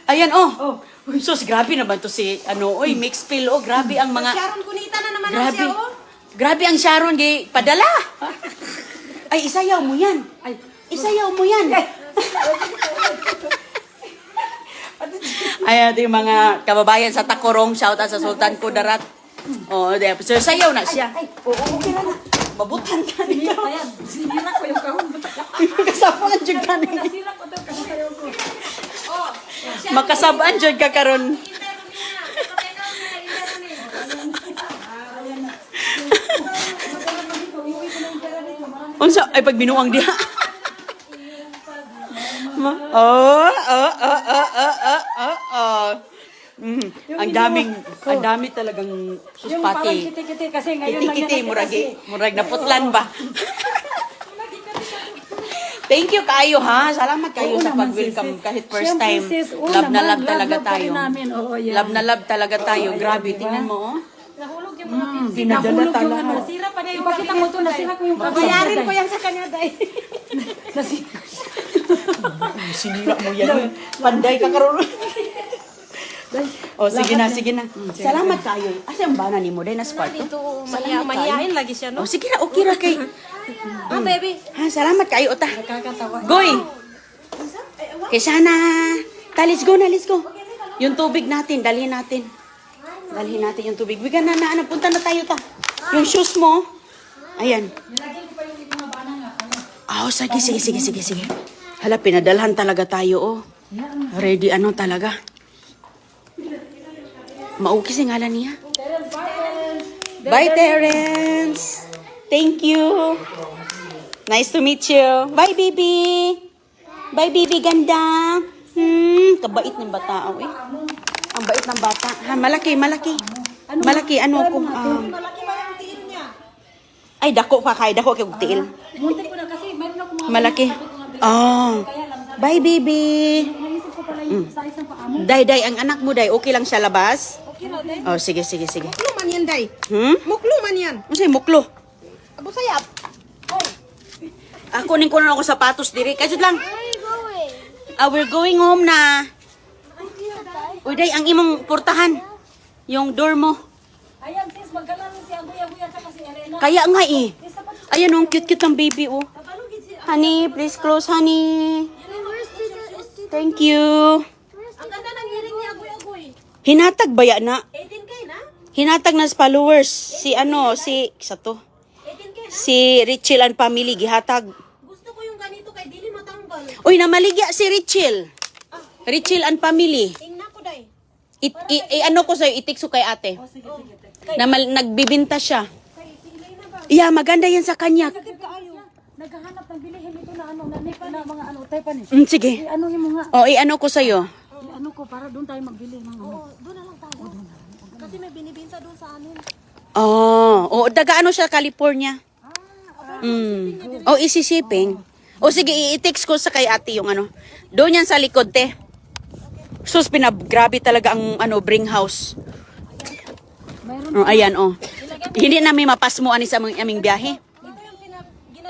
Ayan, oh. Sus, grabe naman to si, oy, mixed pill, oh. Grabe ang mga... Sharon Cunita na naman Grabe. siya, oh. Grabe ang Sharon, gay. Padala. Ay, isayaw mo yan. Isayaw mo yan. Ayan, ito yung mga kababayan sa Tacorong. Shout out sa Sultan Kudarat. Oh, so sayaw na siya. Okay na. Mabutan ka niya. Ayan, sinira ko yung kahon. Makasabaan dyan ka niya. Nasira ko ito kasi sayo ko. Oh, Makasabaan dyan ka karon. Unsa ay pag binuang diha. Ang dami talagang Yung suspati. parang kiti-kiti kasi ngayon lang Kiti-kiti, yan. murag na putlan ba? Thank you kayo ha. Salamat kayo Oo sa naman, pag-welcome sis. kahit first Siyempre, time. sis, oo Love na naman, love talaga love pa rin tayo. namin. Oo, yan. Love na love talaga tayo. Oo, Grabe, diba? tingnan mo oh. Nahulog yung mga pinsin. Pinadala Nahulog yung talaga. ano. Nasira pa na yung Ipakita mo ito, nasira ko yung Babayarin ko yan sa kanya, day. Nasira. Sinira mo yan. Panday ka karon. Oh, sige na, sige na. Salamat kayo. Asa ang bana ni mo day na kwarto? Dito, Salamat mahihain lagi siya, no? Oh, sige na, okay ra kay. Oh, baby. Ha, salamat kayo uta. Kakatawa. Goy. Kay sana. Let's go na, let's go. Yung tubig natin, dalhin natin. Dalhin natin yung tubig. Bigan na, punta na tayo ta. Yung shoes mo. Ayan. Oh, sige. Hala, pinadalhan talaga tayo, oh. Ready, talaga. Mauki si ngalan niya. Bye, Terence. Thank you. Nice to meet you. Bye, baby. Bye, baby, ganda. Kabait ng bata, oh, eh. Ang bait ng bata. Ha, malaki. Malaki, ko. Malaki ba yung tiin niya? Ay, dako pa kay dako kay tiil. Muntik ko na kasi meron ako mga Malaki. Oh. Bye, baby. naisip ko pala yung size ng paa mo. Day, ang anak mo, day, okay lang siya labas? Okay na, day. Oh, sige. Muklo man yan, day. Muklo man yan. Ano sa'yo, muklo? Abo sayap. Ako ning kuno ako sapatos diri. Kasi lang. We're going home na. Uy, day, ang imong portahan. Yung door mo. Ayan sis, magkalaman si Aguya-Guya at si Elena. Kaya nga eh. Ayan, ang cute-cute ng baby, oh. Honey, please close, honey. Thank you. Ang ganda ng hiring niya, agoy-agoy. Hinatag ba yan na? 18K na? Hinatag na sa followers. Sa to. 18K na? Si Richel and family, gihatag. Gusto ko yung ganito kay dili matanggal. Uy, namaligya si Richel. Richel and family. Tingnan ko, day. Ko sa'yo, itikso kay ate. Nagbibinta siya. Kay silay na ba? Yeah, maganda yan sa kanya. Naghahanap ng bilihin ito na na mga taypan eh. Sige. Ano yung mga, Ko sa'yo. ano ko, para doon tayo magbili ng ano. Oo, doon na lang tayo. Kasi may binibinta doon sa amin. Daga siya, California. Isisiping. Sige, i-text ko sa kay ate yung Doon yan sa likod, te. Sus, grabe talaga ang bring house. Ayan, Hindi namin mapasmuan sa aming biyahe.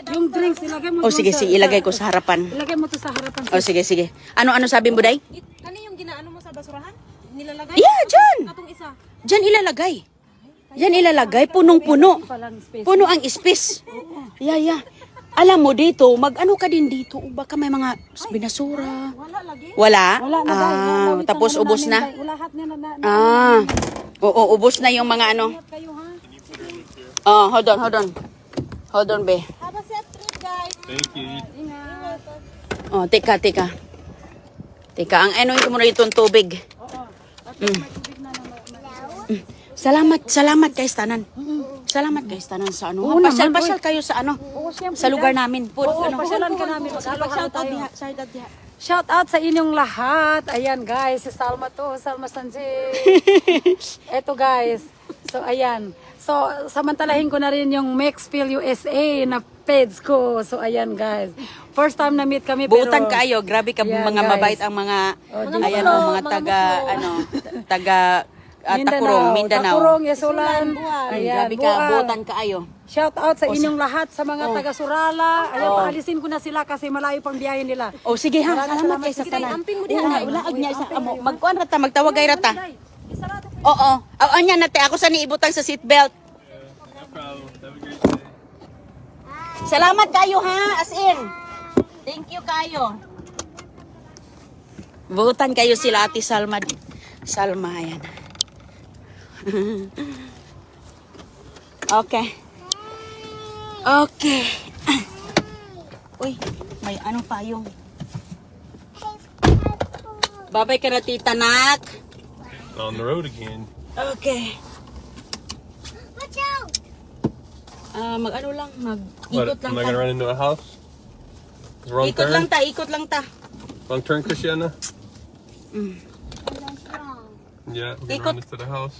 Yung drinks, ilagay mo Sige, ilagay ko sa harapan. Ilagay mo to sa harapan. Sige. Ano sabi mo, day? Ano yung ginaano mo sa basurahan? Nilalagay? Yeah, dyan. Katong isa. Diyan ilalagay. Punong-puno. Palang space. Puno ang space. Yeah. Alam mo dito, mag-ano ka din dito. Baka may mga binasura. Wala lagi. Wala? Wala na dahil. Tapos ubos na? Lahat niya na. Oo, ubos na yung mga Kayo ha. Hold on. Hold on, be. Have a safe trip, guys. Thank you. Ingat. Teka. Ang ko muna itong tubig. Salamat kay Stanan. Salamat kay Stanan sa Oo naman, Pasyal kayo sa Oo, siyempre. sa lugar namin. Pasyalan ka namin. Shout out diha. Shout out sa inyong lahat. Ayan guys, si Salma to, Salma Sanji. Eto guys. So ayan. So samantalahin ko na rin yung Maxfield USA na page ko. So ayan guys. First time na meet kami Buutan pero kayo, grabe ka Ayan, mga guys. mabait ang mga di ba? mga taga taga Takurong, Mindanao. Takurong, Yasulan. Grabe ka, butan ka ayo. Shout out sa inyong lahat, sa mga taga Surala. Ayan, paalisin ko na sila kasi malayo pang biyahe nila. Oh, sige ha, salamat kay sa tanan. Wala niya sa amo. Magkuan rata, magtawagay rata. Oo. Anya nate ako sa niibutang sa seatbelt. Salamat kayo ha, as in. Thank you kayo. Buutan kayo sila Ate Salma. Salma, ayan. Okay. Okay. Uy, may ano pa yung... Babay ka na, tita nak. On the road again. Okay. Watch out! Mag-ano lang, mag-ikot What, lang am I ta. gonna run into a house? Wrong Ikot lang turn? ta, ikot lang ta. Wrong turn, Christiana? Mm. Yeah, we're Ikot. gonna run into the house.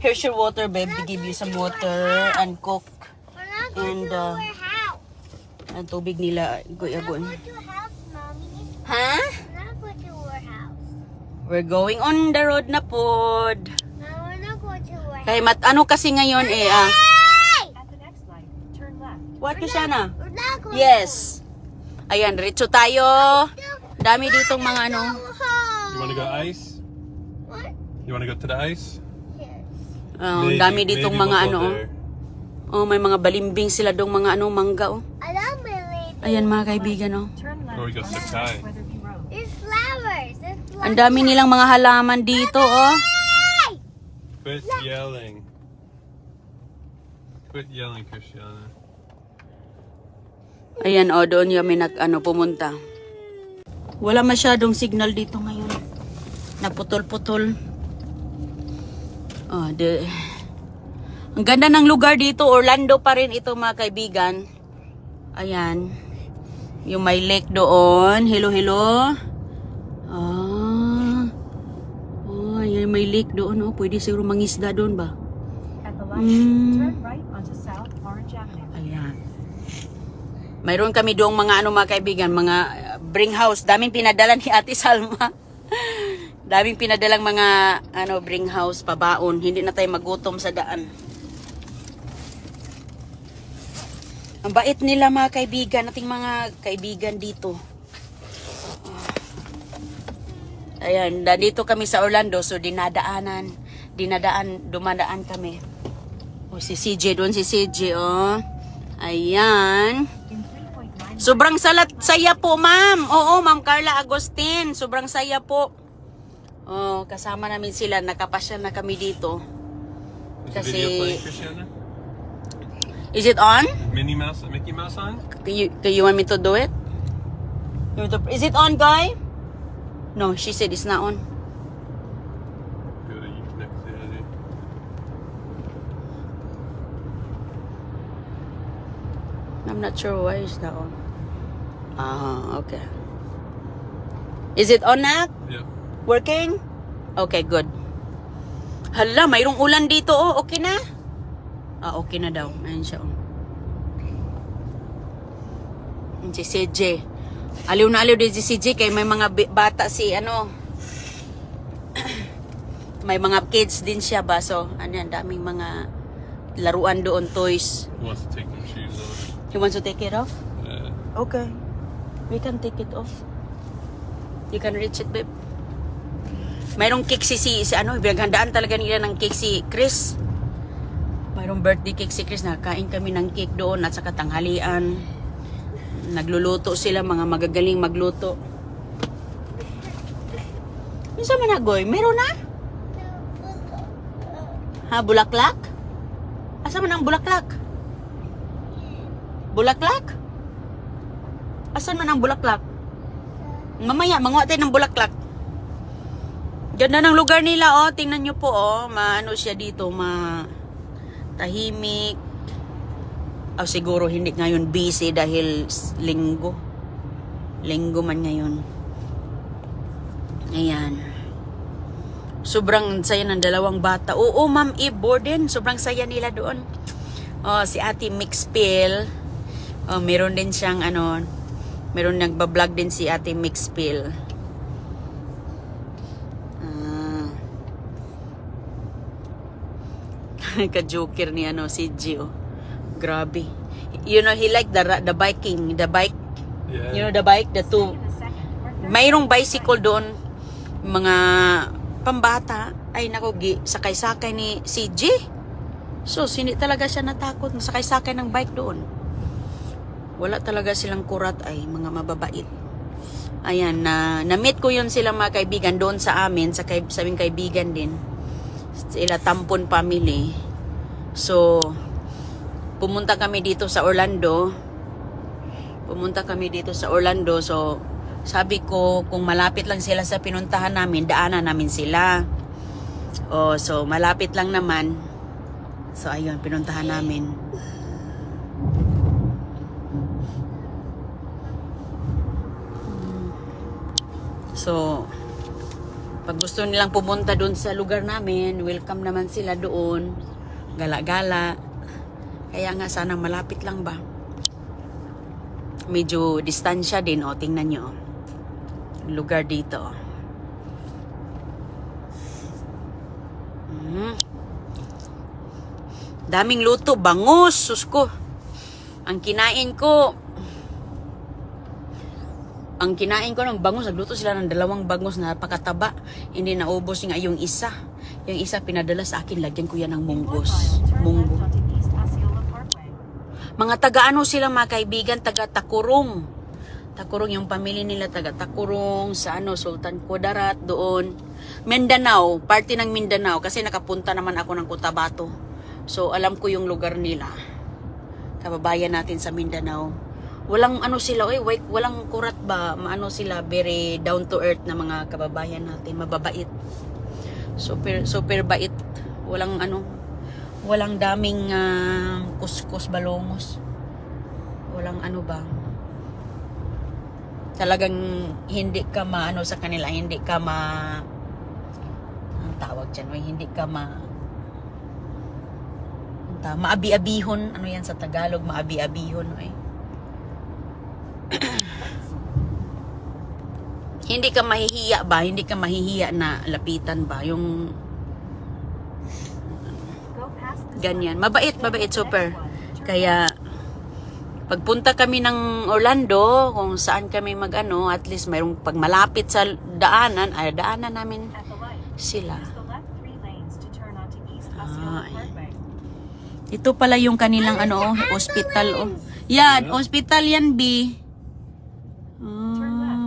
Here's your water, babe. We give you some water and coke. We're not And, going to our house. ang tubig nila. We're Goy-agoy. not going to a house, Mommy. Ha? We're not going to our house. We're going on the road na pod. No, we're not going to our house. Kay ano kasi ngayon eh, Hey! What, Christiana? We're not going Yes. Ayan, diretso tayo. Dami ditong mga ano. You wanna go ice? What? You wanna go to the ice? Yes. Dami ditong maybe mga we'll ano. go there. Oh, may mga balimbing sila dong mga ano, mangga oh. I love my lady. Ayan mga kaibigan oh. Or we go Sakai. There's flowers. There's flowers. Ang dami nilang mga halaman dito oh. Quit yelling. Quit yelling, Christiana. Ayan oh, doon kami pumunta. Wala masyadong signal dito ngayon. Naputol-putol. Oh, ang ganda ng lugar dito. Orlando pa rin ito mga kaibigan. Ayan. Yung may lake doon. Hello, hello. Oh, ayan may lake doon. Oh, pwede siguro mangisda doon ba? At the left, turn right onto South Orange Avenue. Ayan. Mayroon kami doong mga mga kaibigan, mga bring house. Daming pinadala ni Ate Salma. Daming pinadalang mga bring house, pabaon. Hindi na tayo magutom sa daan. Ang bait nila mga kaibigan, ating mga kaibigan dito. Ayan, dito kami sa Orlando, so dumadaan kami. O si CJ doon, si CJ, oh. Ayan. In 3.9 Sobrang saya po, ma'am. Oo, ma'am Carla Agustin. Sobrang saya po. Oh, kasama namin sila. Nakapasyal na kami dito. Is the Kasi- video playing, Christiana? Is it on? Minnie Mouse, Mickey Mouse on? Do you want me to do it? Is it on, guy? No, she said it's not on. Go to next day. I'm not sure why it's not on. Okay. Is it on na? Yep. Working? Okay, good. Hala, mayroong ulan dito, oh. Okay na? Okay na daw. Ayan siya, oh. Ayan si CJ. Aliw na aliw din si CJ kay may mga bata si may mga kids din siya ba? So, yan, daming mga laruan doon, toys. He wants to take his shoes off. He wants to take it off? Yeah. Okay. We can take it off. You can reach it, babe. Mayroong cake si pinaghandaan talaga nila ng cake si Chris. Mayroong birthday cake si Chris. Nakain kami ng cake doon at sa katanghalian. Nagluluto sila, mga magagaling magluto. Minsan man nagoy, meron na? Ha, bulaklak? Asa man ang bulaklak? Bulaklak? Asan man ang bulaklak? Mamaya, manguha tayo ng bulaklak. Ganda ng lugar nila, oh. Tingnan nyo po, oh. Maano siya dito, tahimik. Siguro hindi ngayon busy dahil linggo. Linggo man ngayon. Ayan. Sobrang saya ng dalawang bata. Oo, Ma'am Eve Borden. Sobrang saya nila doon. Oh, si Ate Mixpil. Oh, meron din siyang meron nagba-vlog din si Ate Mixpil. Ka-joker ni ano, si Gio. Grabe. You know, he like the biking, the bike. Yeah. You know the bike, the two. Mayroong bicycle doon, mga pambata. Ay nako, sakay-sakay ni CJ. So, hindi talaga siya natakot. Sakay-sakay ng bike doon. Wala talaga silang kurat, ay mga mababait. Ayan, na-meet ko yun sila mga kaibigan doon sa amin, sa sabing kaibigan din. Sila Tampon family. So, pumunta kami dito sa Orlando. So, sabi ko, kung malapit lang sila sa pinuntahan namin, daanan namin sila. Oh, so, malapit lang naman. So, ayun, pinuntahan namin. So, pag gusto nilang pumunta doon sa lugar namin, welcome naman sila doon. Gala-gala. Kaya nga, sana malapit lang ba? Medyo distansya din, o. Tingnan nyo. Lugar dito. Daming luto. Bangus. Sus ko. Ang kinain ko ng bangus. Nagluto sila ng 2 bangus na napakataba. Hindi naubos yung isa. Yung isa pinadala sa akin. Lagyan ko yan ng munggos. Munggo. Onto East Osceola Parkway. Mga taga-ano sila mga kaibigan, taga-Takurong. Takurong yung pamilya nila, taga-Takurong, sa Sultan Kudarat, doon. Mindanao, parte ng Mindanao, kasi nakapunta naman ako ng Cotabato. So, alam ko yung lugar nila. Kababayan natin sa Mindanao. Walang sila, walang kurat ba, sila, very down to earth na mga kababayan natin, mababait. Super bait. Walang daming kuskus balongos. Walang talagang hindi ka sa kanila, hindi ka ang tawag dyan, hindi ka maabi-abihon. Ano yan sa Tagalog? Maabi-abihon. Hindi ka mahihiya ba? Hindi ka mahihiya na lapitan ba? Yung Go past this ganyan. Mabait, super. Kaya, pagpunta kami ng Orlando, kung saan kami at least mayroong pag malapit sa daanan namin at the light. sila. Use the left 3 lanes to turn onto East Osceola Ay. Parkway. Ito pala yung kanilang hospital. Yan, hospital yan, B.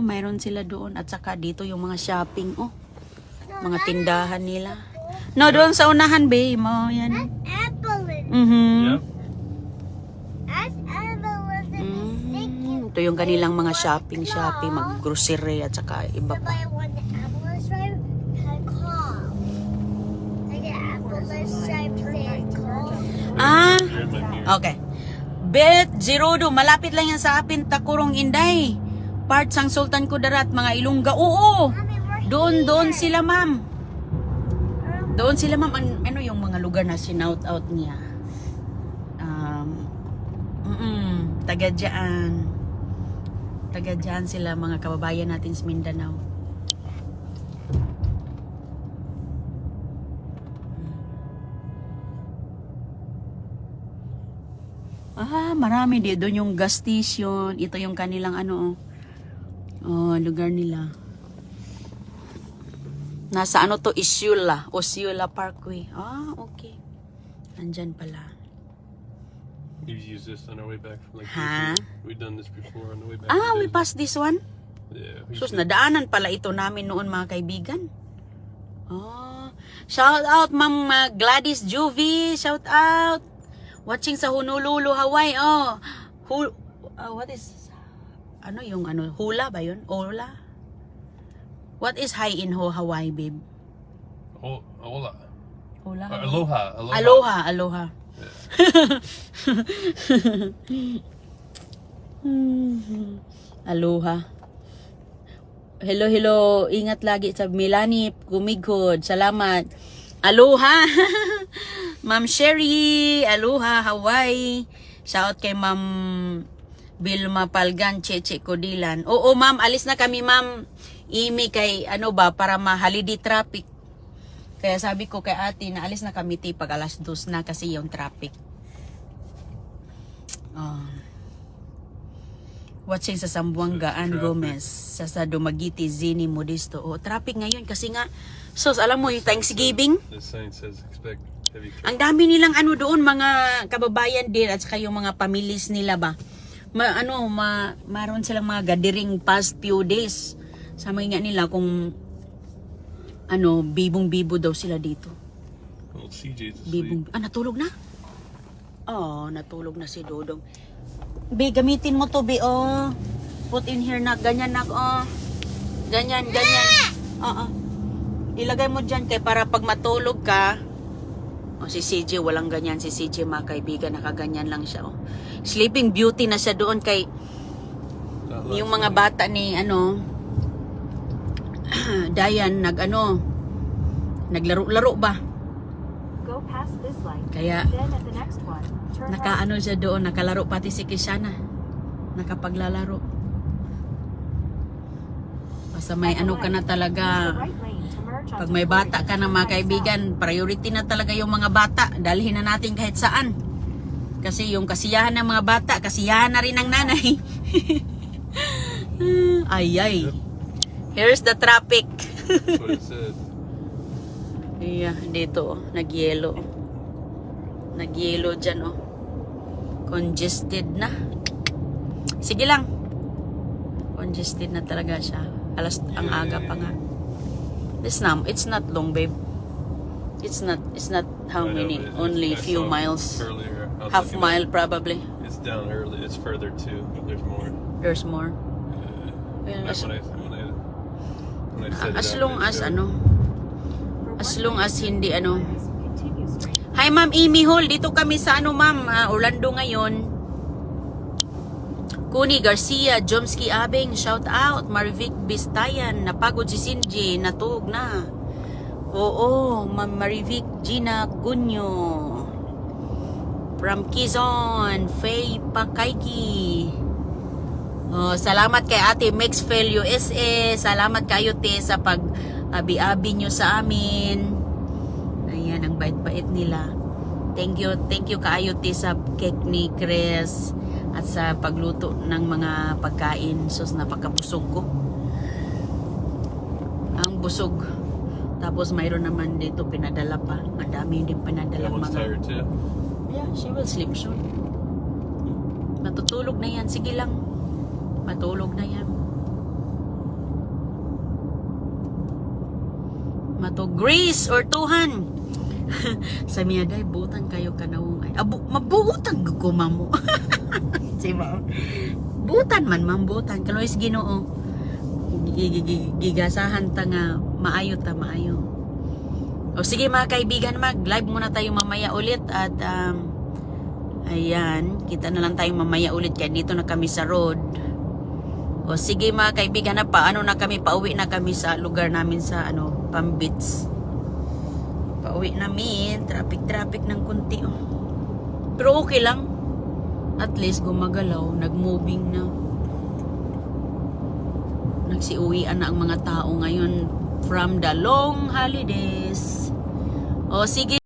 Mayroon sila doon. At saka dito yung mga shopping. Mga tindahan nila. No, doon sa unahan, B. Yan. Yeah. Ito yung kanilang mga shopping, mag-grocery at saka iba pa. Okay. Bet, Zerodo, malapit lang yan sa atin, Takurong, Inday. Part sang Sultan Kudarat, mga Ilongga. Oo, doon sila, ma'am. Doon sila, ma'am. Ano yung mga lugar na sinout out niya? Taga dyan sila, mga kababayan natin sa Mindanao. Marami din. Doon yung gas station. Ito yung kanilang lugar nila. Nasa to? Osceola Parkway. Okay. Nandyan pala. We've used this on our way back from we've done this before on the way back. We passed this one? Yeah. Sus, nadaanan pala ito namin noon, mga kaibigan. Shout out, Ma'am Gladys Juvie. Shout out. Watching sa Honolulu, Hawaii. What is, hula ba yun? Ola? What is high in Hawaii, babe? Hola. Hola? Aloha. Aloha. Hello. Ingat lagi sa Milani Gumighod. Salamat. Aloha. Ma'am Sherry. Aloha, Hawaii. Shout kay Ma'am Bilma Palgan, Cheche Kodilan. Oo, ma'am. Alis na kami, ma'am. Imi kay, para ma-holiday traffic. Kaya sabi ko kay ate, naalis na kami pag alas 2 na kasi yung traffic. Watching sa Sambuanga, Ann Gomez, sa Dumaguete, Zini, Modisto. Traffic ngayon kasi nga, sos, alam mo yung Thanksgiving? The sign says expect heavy traffic. Ang dami nilang doon, mga kababayan din at saka yung mga families nila ba. Maroon silang mga gathering past few days. Sabi nga nila kung bibong-bibo daw sila dito. Well, CJ's asleep. Bibong. Natulog na? Natulog na si Dodong. Be, gamitin mo to, be, Put in here, nak. Ganyan, nak, Ganyan. Ilagay mo dyan kay para pag matulog ka. Si CJ, walang ganyan. Si CJ, mga kaibigan, nakaganyan lang siya, Sleeping Beauty na siya doon kay yung mga bata ni, Dayan, naglaro-laro ba? Go past this light. Kaya, Then at the next one, turn right. siya doon, nakalaro pati si Kishana. Nakapaglalaro. Basta may ka na talaga. Use the right lane to merge Pag onto may Prairie bata ka na Drive mga south. kaibigan, priority na talaga yung mga bata. Dalhin na natin kahit saan. Kasi yung kasiyahan ng mga bata, kasiyahan na rin ng nanay. Ay. Here's the traffic. That's what it said. Dito, nagyelo. Nagyelo dyan, Congested na. Sige lang. Congested na talaga siya. Ang aga pa nga. It's not long, babe. It's not how I know, many? but Only I few saw miles. Earlier. I was Half looking mile at- probably. It's down early. It's further too, but there's more. There's more. Well, That's when I said as it long out, as it showed. as long as hindi Continue straight. Hi Ma'am Amy Hall, dito kami sa ma'am, Orlando ngayon. Kuni Garcia, Jomski Abeng, shout out. Marvic Bistayan, napagod si Cindy, natulog na. Oo, Ma'am Marivic Gina Gunyo. From Quezon, Faye Pakaiki. Salamat kay Ate Maxfel USA. Salamat kayo te sa pag-abi-abi nyo sa amin. Ayan, ang bait-bait nila. Thank you kaayo te sa cake ni Chris at sa pagluto ng mga pagkain. Sus, napakabusog ko. Ang busog. Tapos mayroon naman dito pinadala pa. Madami din pinadala That one's mga. tired too. Yeah, she will sleep soon. Matutulog na yan. Sige lang. Matulog na yan. Grease or tuhan. Sa miyaday, butan kayo kanawong ay. Mabutan ko mamo. Si ma'am. Butan man, ma'am, butan. Kalois Ginoo. Gigasahan ta nga maayo ta, maayo. O sige mga kaibigan, mag-live muna tayo mamaya ulit at ayan, kita na lang tayo mamaya ulit kaya dito na kami sa road. O sige mga kaibigan, pauwi na kami sa lugar namin sa Palm Beach. Pauwi namin, traffic ng kunti. Pero okay lang. At least gumagalaw, nag-moving na. Nagsiuwian na ang mga tao ngayon from the long holidays. O sige.